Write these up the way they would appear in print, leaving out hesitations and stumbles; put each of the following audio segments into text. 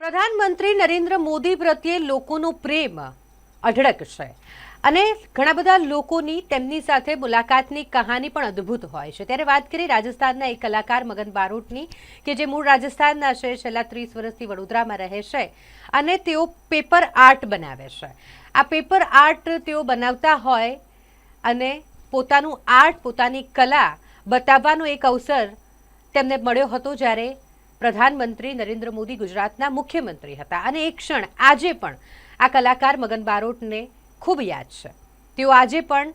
પ્રધાનમંત્રી નરેન્દ્ર મોદી પ્રત્યે લોકોનો પ્રેમ અઢળક છે અને ઘણા બધા લોકોની તેમની સાથે મુલાકાતની કહાની પણ અદ્ભુત હોય છે। ત્યારે વાત કરીએ રાજસ્થાનના એક કલાકાર મગન બારોટની કે જે મૂળ રાજસ્થાનના છે, છેલ્લા 30 વર્ષથી વડોદરામાં રહે છે અને તેઓ પેપર આર્ટ બનાવે છે। આ પેપર આર્ટ તેઓ બનાવતા હોય અને પોતાનું આર્ટ, પોતાની કલા બતાવવાનો એક અવસર તેમને મળ્યો હતો જ્યારે પ્રધાનમંત્રી નરેન્દ્ર મોદી ગુજરાતના મુખ્યમંત્રી હતા અને એક ક્ષણ આજે પણ આ કલાકાર મગન બારોટને ખૂબ યાદ છે। તેઓ આજે પણ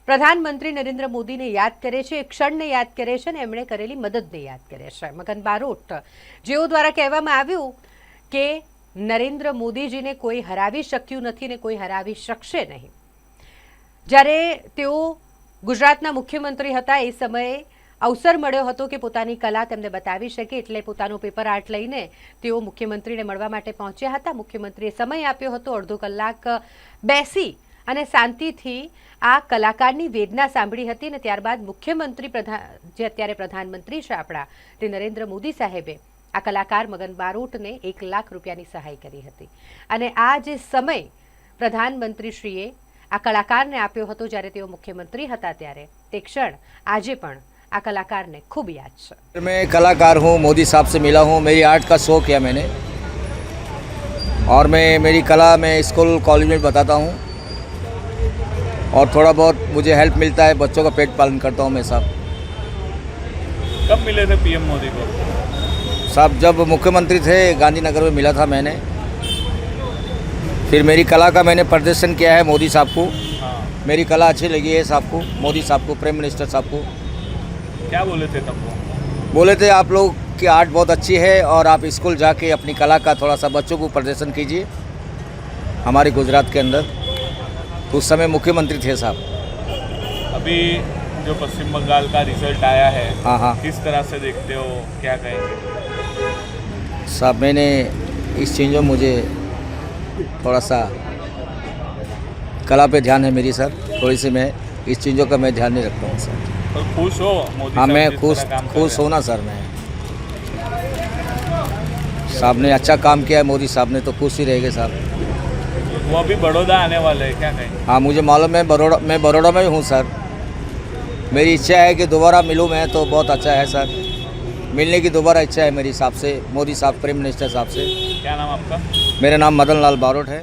પ્રધાનમંત્રી નરેન્દ્ર મોદીને યાદ કરે છે, એક ક્ષણને યાદ કરે છે અને એમણે કરેલી મદદને યાદ કરે છે। મગન બારોટ જેઓ દ્વારા કહેવામાં આવ્યું કે નરેન્દ્ર મોદીજીને કોઈ હરાવી શક્યું નથી ને કોઈ હરાવી શકશે નહીં। જ્યારે તેઓ ગુજરાતના મુખ્યમંત્રી હતા એ સમયે અવસર મળ્યો હતો કે પોતાની કલા તેમને બતાવી શકે, એટલે પોતાનું પેપર આર્ટ લઈને તેઓ મુખ્યમંત્રીને મળવા માટે પહોંચ્યા હતા। મુખ્યમંત્રીએ સમય આપ્યો હતો, અડધો કલાક બેસી અને શાંતિથી આ કલાકારની વેદના સાંભળી હતી અને ત્યારબાદ મુખ્યમંત્રી જે અત્યારે પ્રધાનમંત્રી છે આપણા, તે નરેન્દ્ર મોદી સાહેબે આ કલાકાર મગન બારોટને 1 લાખ રૂપિયાની સહાય કરી હતી અને આ જે સમય પ્રધાનમંત્રીશ્રીએ આ કલાકારને આપ્યો હતો જ્યારે તેઓ મુખ્યમંત્રી હતા ત્યારે તે ક્ષણ આજે પણ आ कलाकार ने खूब याद है। मैं कलाकार हूँ, मोदी साहब से मिला हूँ, मेरी आर्ट का शौक किया मैंने और मैं मेरी कला मैं स्कूल कॉलेज में बताता हूँ और थोड़ा बहुत मुझे हेल्प मिलता है, बच्चों का पेट पालन करता हूँ मैं साहब। कब मिले थे पीएम मोदी को? साहब जब मुख्यमंत्री थे गांधीनगर में मिला था मैंने, फिर मेरी कला का मैंने प्रदर्शन किया है मोदी साहब को। हाँ। मेरी कला अच्छी लगी है साहब को, मोदी साहब को, प्राइम मिनिस्टर साहब को। क्या बोले थे तब वो? बोले थे आप लोग की आर्ट बहुत अच्छी है और आप स्कूल जाके अपनी कला का थोड़ा सा बच्चों को प्रदर्शन कीजिए हमारे गुजरात के अंदर। तो उस समय मुख्यमंत्री थे साहब। अभी जो पश्चिम बंगाल का रिजल्ट आया है, हाँ, किस तरह से देखते हो, क्या कहेंगे? साहब मैंने इस चीज़ों मुझे थोड़ा सा कला पे ध्यान है मेरी सर, थोड़ी सी मैं इस चीज़ों का मैं ध्यान नहीं रखता हूँ सर। तो खुश हो मोदी हाँ, साहब मैं जिस खुश तरह काम कर खुश रहे हूँ ना सर। मैं साहब ने अच्छा काम किया है, मोदी साहब ने, तो खुश ही रहेंगे साहब। हैं? वो अभी बड़ौदा आने वाले हैं, क्या कहेंगे? हाँ मुझे मालूम है, मैं बड़ौदा में हूँ सर। मेरी इच्छा है कि दोबारा मिलूँ मैं, तो बहुत अच्छा है सर। मिलने की दोबारा इच्छा है मेरी साहब से, मोदी साहब, प्राइम मिनिस्टर साहब से। क्या नाम आपका? मेरा नाम मदन लाल बारोट है।